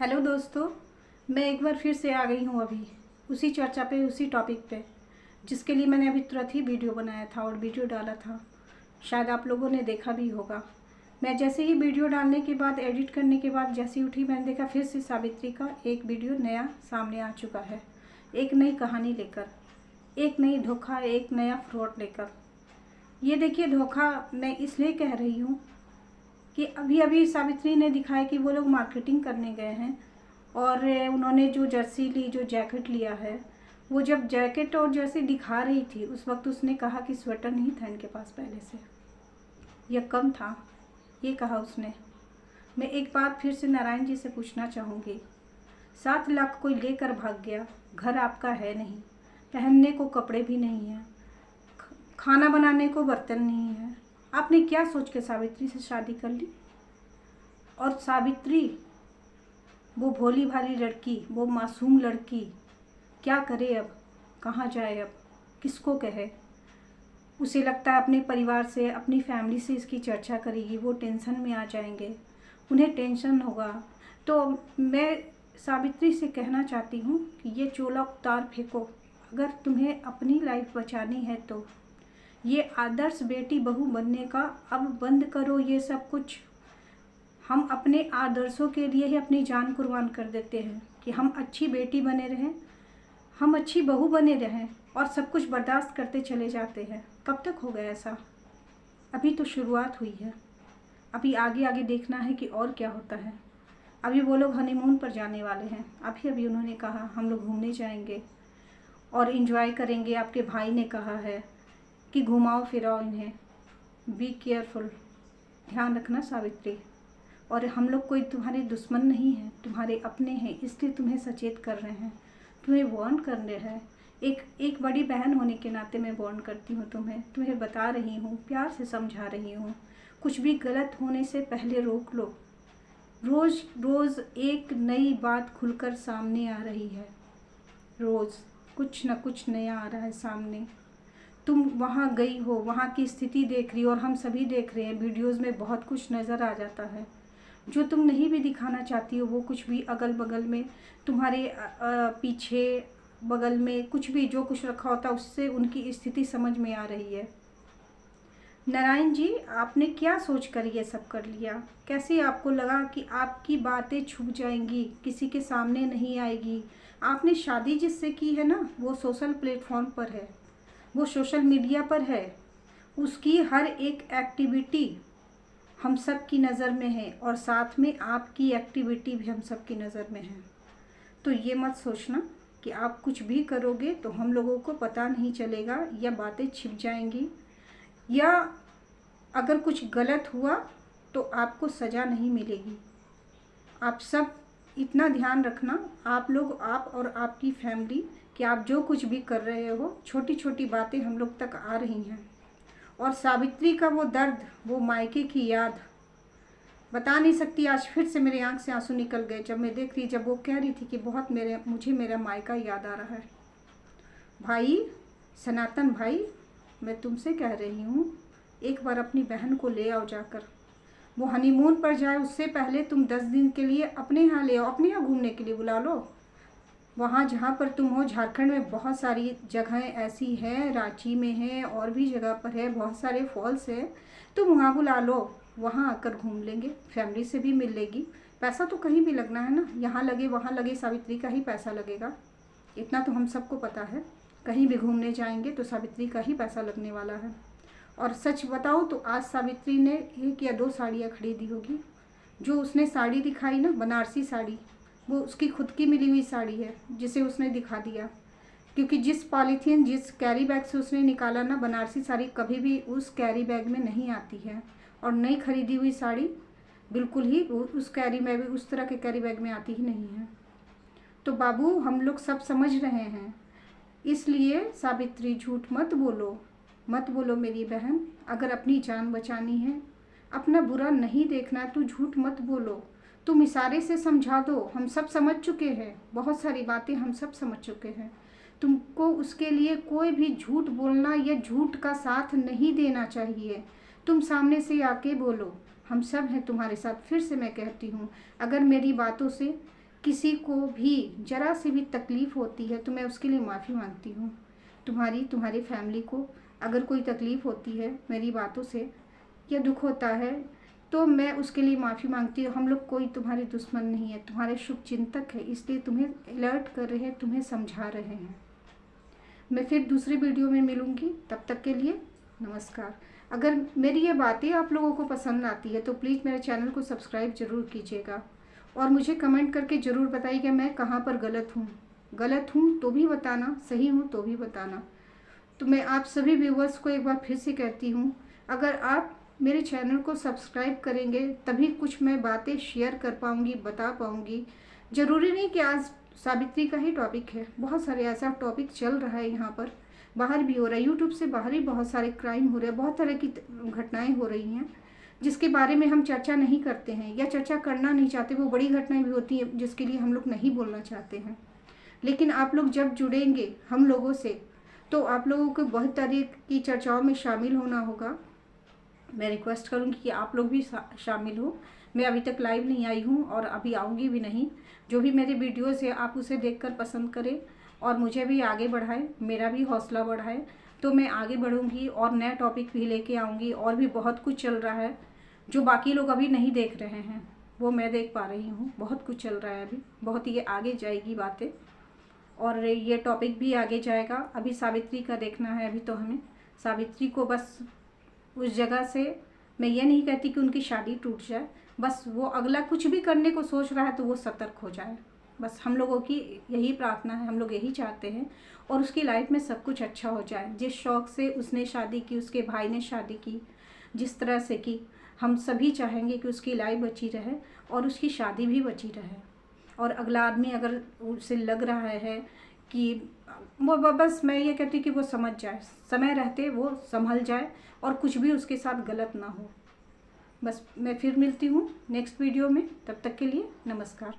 Hello दोस्तों, मैं एक बार फिर से आ गई हूँ अभी उसी चर्चा पे, उसी टॉपिक पे, जिसके लिए मैंने अभी तुरंत ही वीडियो बनाया था और वीडियो डाला था। शायद आप लोगों ने देखा भी होगा। मैं जैसे ही वीडियो डालने के बाद, एडिट करने के बाद जैसे ही उठी, मैंने देखा फिर से सावित्री का एक वीडियो नया सामने आ चुका है, एक नई कहानी लेकर, एक नई धोखा, एक नया फ्रॉड लेकर। ये देखिए, धोखा मैं इसलिए कह रही हूँ कि अभी अभी सावित्री ने दिखाया कि वो लोग मार्केटिंग करने गए हैं और उन्होंने जो जर्सी ली, जो जैकेट लिया है, वो जब जैकेट और जर्सी दिखा रही थी उस वक्त उसने कहा कि स्वेटर नहीं था इनके पास पहले से, यह कम था, ये कहा उसने। मैं एक बात फिर से नारायण जी से पूछना चाहूँगी, 7 लाख कोई लेकर भाग गया, घर आपका है नहीं, पहनने को कपड़े भी नहीं हैं, खाना बनाने को बर्तन नहीं है, आपने क्या सोच के सावित्री से शादी कर ली? और सावित्री, वो भोली भाली लड़की, वो मासूम लड़की, क्या करे अब, कहाँ जाए अब, किसको कहे? उसे लगता है अपने परिवार से, अपनी फैमिली से इसकी चर्चा करेगी, वो टेंशन में आ जाएंगे, उन्हें टेंशन होगा। तो मैं सावित्री से कहना चाहती हूँ कि ये चोला उतार फेंको, अगर तुम्हें अपनी लाइफ बचानी है तो। ये आदर्श बेटी बहू बनने का अब बंद करो ये सब कुछ। हम अपने आदर्शों के लिए ही अपनी जान कुर्बान कर देते हैं कि हम अच्छी बेटी बने रहें, हम अच्छी बहू बने रहें, और सब कुछ बर्दाश्त करते चले जाते हैं। कब तक होगा ऐसा? अभी तो शुरुआत हुई है, अभी आगे आगे देखना है कि और क्या होता है। अभी वो लोग हनीमून पर जाने वाले हैं, अभी अभी उन्होंने कहा हम लोग घूमने जाएंगे और इन्जॉय करेंगे। आपके भाई ने कहा है कि घुमाओ फिराओ इन्हें, बी केयरफुल, ध्यान रखना सावित्री। और हम लोग कोई तुम्हारे दुश्मन नहीं हैं, तुम्हारे अपने हैं, इसलिए तुम्हें सचेत कर रहे हैं, तुम्हें वार्न कर रहे हैं। एक बड़ी बहन होने के नाते मैं वार्न करती हूँ तुम्हें बता रही हूँ, प्यार से समझा रही हूँ। कुछ भी गलत होने से पहले रोक लो। रोज़ रोज़ एक नई बात खुलकर सामने आ रही है, रोज़ कुछ न कुछ नया आ रहा है सामने। तुम वहाँ गई हो, वहाँ की स्थिति देख रही हो, और हम सभी देख रहे हैं, वीडियोज़ में बहुत कुछ नज़र आ जाता है। जो तुम नहीं भी दिखाना चाहती हो, वो कुछ भी अगल बगल में तुम्हारे पीछे बगल में कुछ भी जो कुछ रखा होता है, उससे उनकी स्थिति समझ में आ रही है। नारायण जी, आपने क्या सोच कर ये सब कर लिया? कैसे आपको लगा कि आपकी बातें छुप जाएंगी, किसी के सामने नहीं आएगी? आपने शादी जिससे की है ना, वो सोशल प्लेटफॉर्म पर है, वो सोशल मीडिया पर है, उसकी हर एक एक्टिविटी हम सब की नज़र में है, और साथ में आपकी एक्टिविटी भी हम सब की नज़र में है। तो ये मत सोचना कि आप कुछ भी करोगे तो हम लोगों को पता नहीं चलेगा, या बातें छिप जाएंगी, या अगर कुछ गलत हुआ तो आपको सज़ा नहीं मिलेगी। आप सब इतना ध्यान रखना, आप लोग, आप और आपकी फैमिली, कि आप जो कुछ भी कर रहे हो, छोटी छोटी बातें हम लोग तक आ रही हैं। और सावित्री का वो दर्द, वो मायके की याद बता नहीं सकती। आज फिर से मेरे आंख से आंसू निकल गए जब मैं देख रही, जब वो कह रही थी कि बहुत मुझे मेरा मायका याद आ रहा है। भाई सनातन भाई, मैं तुमसे कह रही हूँ, एक बार अपनी बहन को ले आओ जाकर। वो हनीमून पर जाए उससे पहले तुम 10 दिन के लिए अपने यहाँ ले आओ, अपने यहाँ घूमने के लिए बुला लो। वहाँ जहाँ पर तुम हो, झारखंड में बहुत सारी जगहें ऐसी हैं, रांची में है और भी जगह पर है, बहुत सारे फॉल्स है, तुम वहाँ बुला लो, वहाँ आकर घूम लेंगे, फैमिली से भी मिल लेगी। पैसा तो कहीं भी लगना है ना, यहाँ लगे वहाँ लगे, सावित्री का ही पैसा लगेगा, इतना तो हम सबको पता है। कहीं भी घूमने जाएंगे तो सावित्री का ही पैसा लगने वाला है। और सच बताओ तो आज सावित्री ने 1 या 2 साड़ियाँ खरीदी होगी। जो उसने साड़ी दिखाई ना, बनारसी साड़ी, वो उसकी खुद की मिली हुई साड़ी है, जिसे उसने दिखा दिया। क्योंकि जिस पॉलीथीन, जिस कैरी बैग से उसने निकाला ना, बनारसी साड़ी कभी भी उस कैरी बैग में नहीं आती है, और नई खरीदी हुई साड़ी बिल्कुल ही उस कैरी में भी, उस तरह के कैरी बैग में आती ही नहीं है। तो बाबू, हम लोग सब समझ रहे हैं, इसलिए सावित्री झूठ मत बोलो, मत बोलो मेरी बहन। अगर अपनी जान बचानी है, अपना बुरा नहीं देखना, तो झूठ मत बोलो। तुम इशारे से समझा दो, हम सब समझ चुके हैं, बहुत सारी बातें हम सब समझ चुके हैं। तुमको उसके लिए कोई भी झूठ बोलना या झूठ का साथ नहीं देना चाहिए। तुम सामने से आके बोलो, हम सब हैं तुम्हारे साथ। फिर से मैं कहती हूँ, अगर मेरी बातों से किसी को भी ज़रा सी भी तकलीफ़ होती है तो मैं उसके लिए माफ़ी मांगती हूँ। तुम्हारी फैमिली को अगर कोई तकलीफ़ होती है मेरी बातों से या दुख होता है तो मैं उसके लिए माफ़ी मांगती हूँ। हम लोग कोई तुम्हारे दुश्मन नहीं है, तुम्हारे शुभ चिंतक है, इसलिए तुम्हें अलर्ट कर रहे हैं, तुम्हें समझा रहे हैं। मैं फिर दूसरी वीडियो में मिलूँगी, तब तक के लिए नमस्कार। अगर मेरी ये बातें आप लोगों को पसंद आती है तो प्लीज़ मेरे चैनल को सब्सक्राइब ज़रूर कीजिएगा और मुझे कमेंट करके ज़रूर बताइएगा मैं कहाँ पर गलत हूँ तो भी बताना, सही हूँ तो भी बताना। तो मैं आप सभी व्यूवर्स को एक बार फिर से कहती हूँ, अगर आप मेरे चैनल को सब्सक्राइब करेंगे तभी कुछ मैं बातें शेयर कर पाऊँगी, बता पाऊँगी। ज़रूरी नहीं कि आज सावित्री का ही टॉपिक है, बहुत सारे ऐसा टॉपिक चल रहा है यहाँ पर, बाहर भी हो रहा है, यूट्यूब से बाहर ही बहुत सारे क्राइम हो रहे हैं, बहुत तरह की घटनाएं हो रही हैं जिसके बारे में हम चर्चा नहीं करते हैं या चर्चा करना नहीं चाहते। वो बड़ी घटनाएं भी होती हैं जिसके लिए हम लोग नहीं बोलना चाहते हैं। लेकिन आप लोग जब जुड़ेंगे हम लोगों से तो आप लोगों को बहुत तरह की चर्चाओं में शामिल होना होगा। मैं रिक्वेस्ट करूंगी कि आप लोग भी शामिल हो। मैं अभी तक लाइव नहीं आई हूं और अभी आऊंगी भी नहीं। जो भी मेरे वीडियोस है आप उसे देखकर पसंद करें और मुझे भी आगे बढ़ाएं, मेरा भी हौसला बढ़ाएं, तो मैं आगे बढ़ूंगी और नया टॉपिक भी लेके आऊँगी। और भी बहुत कुछ चल रहा है जो बाकी लोग अभी नहीं देख रहे हैं, वो मैं देख पा रही हूँ। बहुत कुछ चल रहा है अभी, बहुत ये आगे जाएगी बातें और ये टॉपिक भी आगे जाएगा। अभी सावित्री का देखना है। अभी तो हमें सावित्री को बस उस जगह से, मैं ये नहीं कहती कि उनकी शादी टूट जाए, बस वो अगला कुछ भी करने को सोच रहा है तो वो सतर्क हो जाए। बस हम लोगों की यही प्रार्थना है, हम लोग यही चाहते हैं और उसकी लाइफ में सब कुछ अच्छा हो जाए। जिस शौक़ से उसने शादी की, उसके भाई ने शादी की, जिस तरह से की, हम सभी चाहेंगे कि उसकी लाइफ बची रहे और उसकी शादी भी बची रहे। और अगला आदमी अगर उसे लग रहा है कि वो, बस मैं ये कहती हूँ कि वो समझ जाए, समय रहते वो संभल जाए और कुछ भी उसके साथ गलत ना हो। बस मैं फिर मिलती हूँ नेक्स्ट वीडियो में, तब तक के लिए नमस्कार।